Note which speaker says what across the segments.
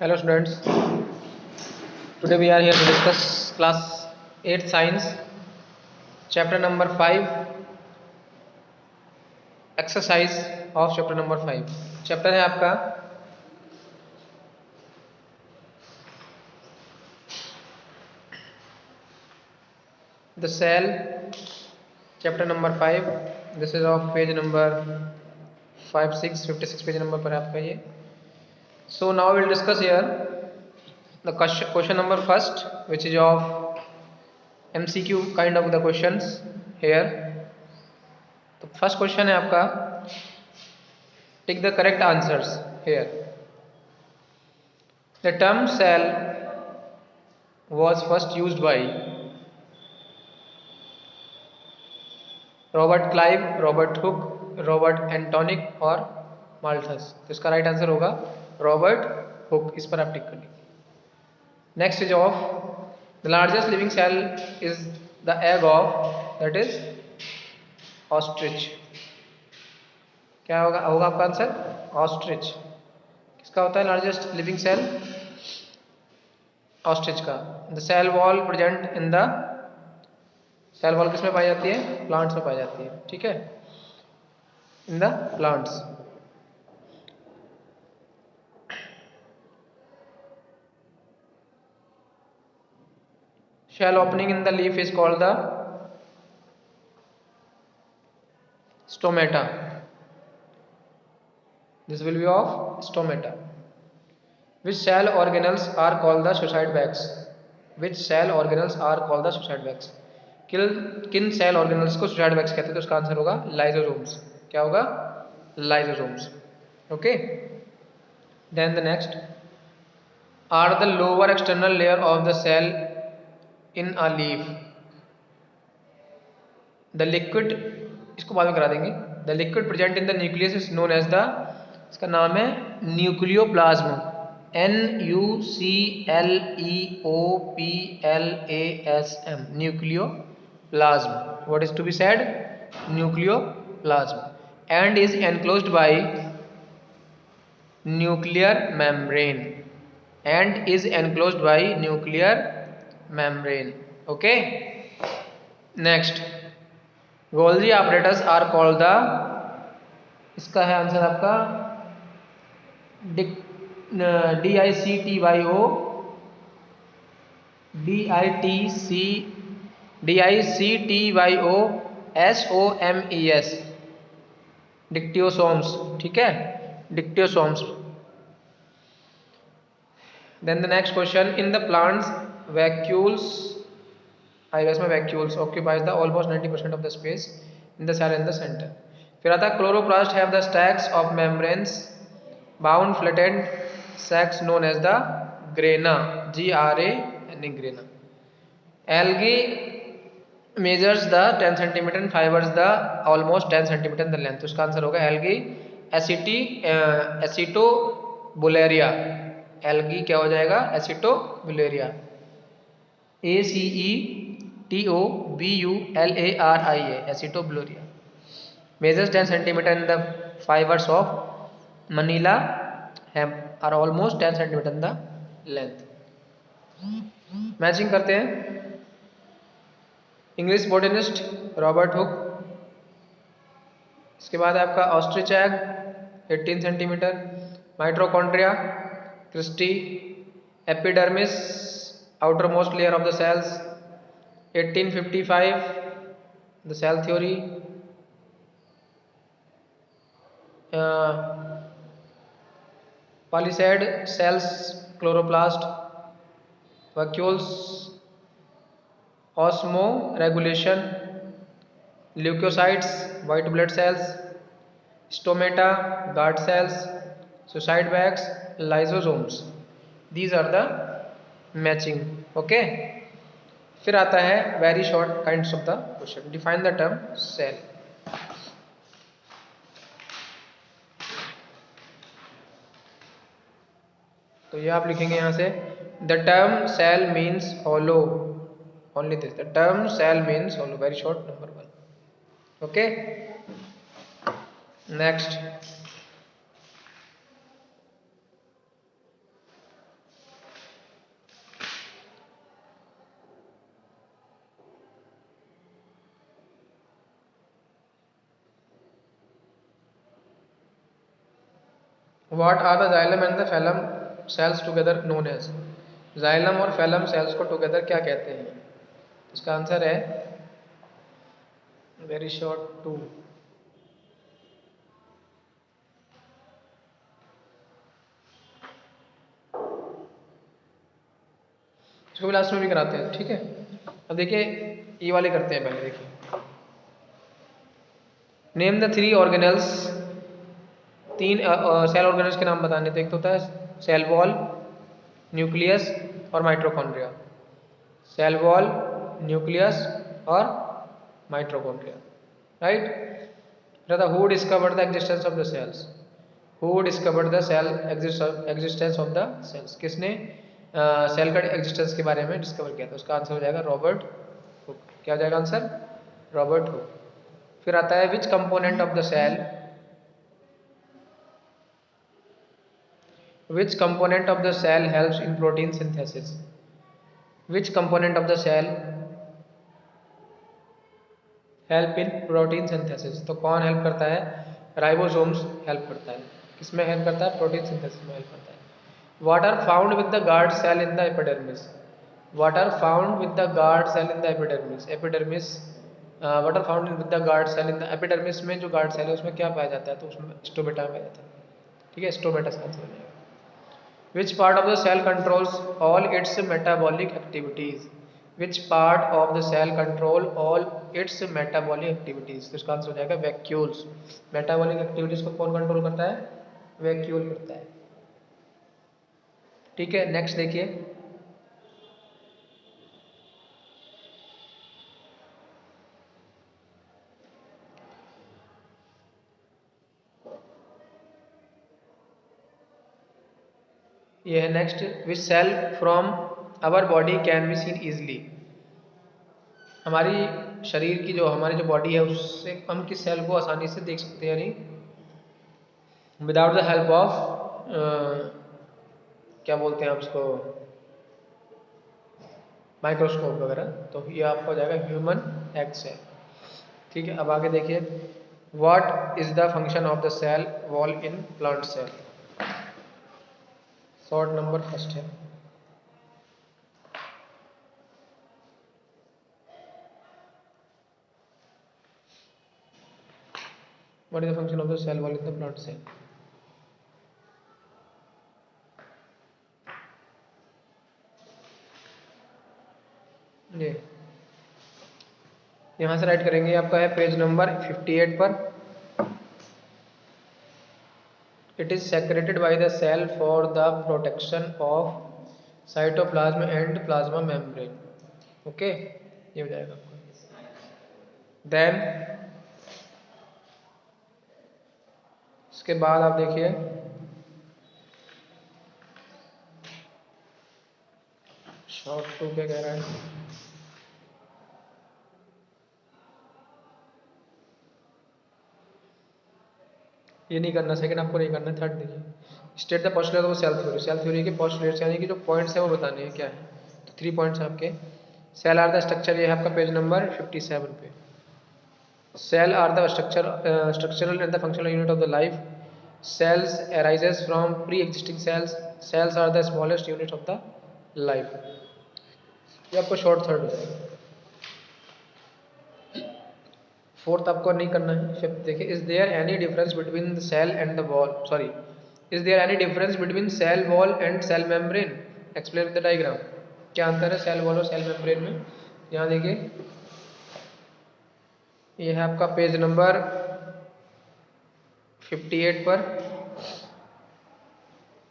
Speaker 1: Hello students, today we are here to discuss class 8 science chapter number 5 exercise of chapter number 5 chapter है आपका the cell chapter number 5 this is of page number 56 page number पर आपका ये so now we'll discuss here the question number first which is of MCQ kind of the questions here. तो first question है आपका tick the correct answers here. The term cell was first used by Robert Clive, Robert Hooke, Robert Antonik और Malthus. तो इसका right answer होगा Robert Hooke. इस पर आप टिक कर लीजिए. Next is of the largest living cell is the egg of that is ostrich. क्या होगा आपका आंसर? ऑस्ट्रिच. किसका होता है लार्जेस्ट लिविंग सेल? ऑस्ट्रिच का. The cell wall present in the cell wall किसमें पाई जाती है? प्लांट्स में पाई जाती है. ठीक है, इन the plants. shell opening in the leaf is called the stomata. This will be of stomata. Which cell organelles are called the suicide bags? Which cell organelles are called the suicide bags? किन cell organelles को suicide bags कहते हैं? तो इसका answer होगा lysosomes. क्या होगा? Lysosomes. Okay. Then the next are the lower external layer of the cell in a leaf. The liquid, इसको बाद में करा देंगे. The liquid present in the nucleus is known as the, इसका नाम है nucleoplasm. NucleoPlasm. Nucleoplasm. What is to be said? Nucleoplasm. And is enclosed by nuclear membrane. And is enclosed by nuclear membrane. Okay. Next Golgi operators are called the, इसका है answer आपका DICTYO SOMES. Dictyosomes. ठीक है, dictyosomes. Then the next question in the plants vacuoles, आईवेस में vacuoles occupies the almost 90% of the space in the cell in the center. फिर आता है chloroplast have the stacks of membranes bound flattened sacs known as the grana. GRANA, grana. Algae measures the 10 cm and fibers the almost 10 cm in the length. तो इसका answer होगा algae acetobularia. algae क्या हो जाएगा? acetobularia. ACETOBULARIA. acetobularia measures 10 cm in the fibers of Manila hemp are almost 10 cm in the length. Matching करते हैं. English botanist Robert Hooke. इसके बाद आपका ostrich egg 18 centimetre. Mitochondria cristae. Epidermis outermost layer of the cells 1855. The cell theory. Palisade cells, chloroplast, vacuoles, osmoregulation, leukocytes, white blood cells, stomata, guard cells, suicide bags, lysosomes. These are the matching. Okay. फिर आता है very short kinds of the question. Define the term cell. तो ये आप लिखेंगे यहां से the term cell means hollow. Only this, the term cell means hollow. Very short. Number 1. Okay. Next what are the xylem and the phloem cells together known as? Xylem और phloem cells को together क्या कहते हैं? इसका answer है very short to. इसको भी last में भी कराते हैं, ठीक है। अब देखिए ये वाले करते हैं पहले। देखिए नेम द थ्री ऑर्गेनल्स, तीन सेल ऑर्गेनल्स के नाम बताने। तो एक तो होता है सेल वॉल, न्यूक्लियस और माइटोकॉन्ड्रिया। सेल वॉल, न्यूक्लियस और माइटोकॉन्ड्रिया, राइट। फिर who discovered the existence of the cells? Who discovered the cell existence of the cells? किसने सेल का एग्जिस्टेंस के बारे में डिस्कवर किया था? उसका आंसर हो जाएगा रॉबर्ट हुक। क्या हो जाएगा आंसर? Robert Hooke. फिर आता है which component of the cell, which component of the cell helps in protein synthesis? Which component of the cell help in protein synthesis? तो कौन हेल्प करता है? राइबोसोम्स हेल्प करता है। किसमें हेल्प करता है? प्रोटीन सिंथेसिस में हेल्प करता है। What are found with the guard cell in the epidermis? What are found with the guard cell in the epidermis? Epidermis what are found with the guard cell in the epidermis में जो guard cell है उसमें क्या पाया जाता है? तो उसमें स्टोमेटा पाया जाता है, ठीक है। स्टोमेटा का आंसर हो जाएगा। Which part of the cell controls all its metabolic activities? Which part of the cell control all its metabolic activities? तो इसका आंसर हो जाएगा वैक्यूल्स। मेटाबॉलिक एक्टिविटीज को कौन कंट्रोल करता है? वैक्यूल करता है, ठीक है। नेक्स्ट देखिए ये है next. Which cell from our body can be seen easily? हमारी शरीर की जो हमारी जो बॉडी है उससे हम किस सेल को आसानी से देख सकते हैं? यानी विदाउट द हेल्प ऑफ क्या बोलते हैं आप उसको, माइक्रोस्कोप वगैरह। तो ये आपका हो जाएगा ह्यूमन एग सेल, ठीक है। अब आगे देखिए what is the function of the cell wall in plant cell? Short number first है। What is the function of the cell wall in the plant cell? ये यहाँ से राइट करेंगे, आपका है पेज नंबर 58 पर। It is secreted by the cell for the protection of cytoplasm and plasma membrane, okay. ये हो जाएगा आपका। देन इसके बाद आप देखिए शॉर्ट टू क्या कह रहा है। ये नहीं करना, सेकंड आपको नहीं करना। थर्ड देखिए state the postulate of cell theory. Cell theory के पोस्टुलेट्स यानी कि जो पॉइंट्स हैं वो बताने हैं क्या है। तो 3 पॉइंट्स आपके। सेल आर द स्ट्रक्चर, ये है आपका पेज नंबर 57 पे। Cell are the structural and the functional unit of the life. Cells arises from pre existing cells. Cells are the smallest unit of the life. ये आपको short third हो जाएगा। Fourth आपको नहीं करना है। फिफ्थ देखिए is there any difference between the cell and the wall, sorry, is there any difference between cell wall and cell membrane? Explain with the diagram. क्या अंतर है सेल वॉल और सेल मेम्ब्रेन में? यहाँ देखिए ये है आपका पेज नंबर 58 पर।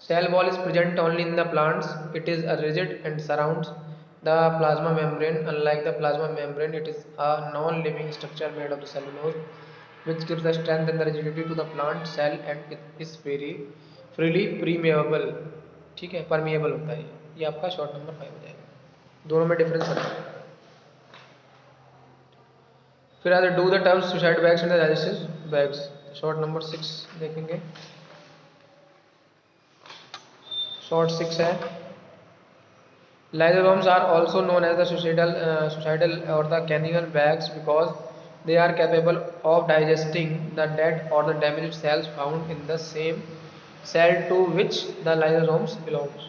Speaker 1: Cell wall is present only in the plants. It is a rigid and surrounds the plasma membrane. Unlike the plasma membrane, it is a non-living structure made of the cellulose, which gives the strength and the rigidity to the plant cell, and it is very freely permeable. ठीक है, permeable होता है ये आपका short number 5 हो जाएगा। दोनों में डिफरेंस है। फिर आगे do the terms suicide bags and dialysis bags. Short number 6 देखेंगे। शॉर्ट 6 है lysosomes are also known as the suicidal or the canical bags because they are capable of digesting the dead or the damaged cells found in the same cell to which the lysosomes belongs.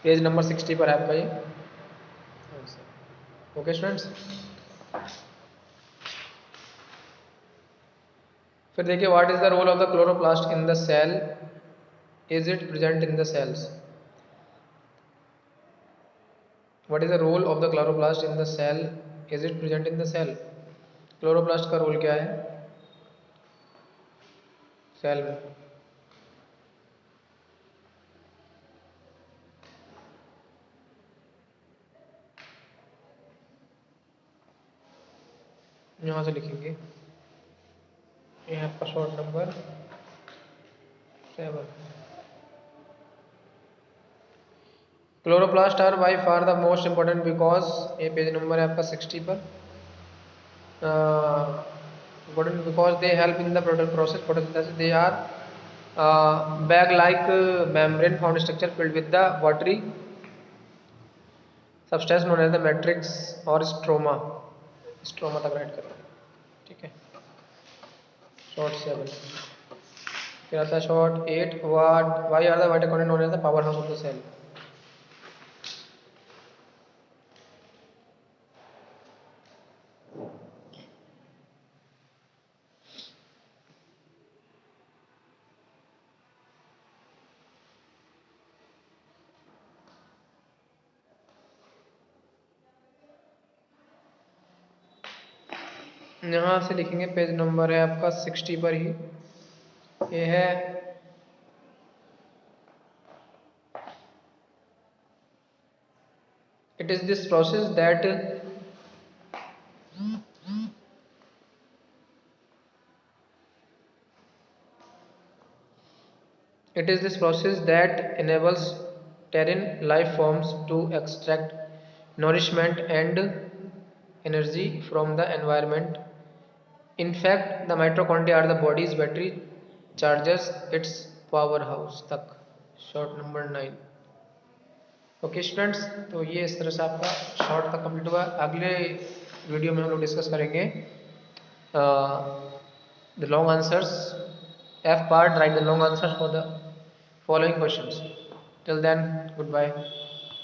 Speaker 1: Page number 60 पर है आपका ये answer. Okay students, फिर देखिए what is the role of the chloroplast in the cell, is it present in the cells. What is the role of the chloroplast in the cell, is it present in the cell. Chloroplast का role क्या है cell में। यहाँ से लिखेंगे, ये आपका short number 7। Chloroplast are by far the most important because, ये पेज नंबर है आपका 60 पर। important because they help in the process photosynthesis. They are bag like membrane found structure filled with the watery substance known as the matrix or stroma। Stroma तक write करते हैं, ठीक है। Short 7, फिर आता है short 8, what why are the mitochondria known as the powerhouse of the cell. यहाँ से लिखेंगे, पेज नंबर है आपका 60 पर ही, ये है it is this process that enables terrene life forms to extract nourishment and energy from the environment. In fact, the mitochondria are the body's battery charges its powerhouse तक। Short number 9। Okay students, तो ये इस तरह से आपका short तक complete हुआ। अगले वीडियो में हम लोग डिस्कस करेंगे the long answers, F part, write the long answers for the following questions. Till then, goodbye.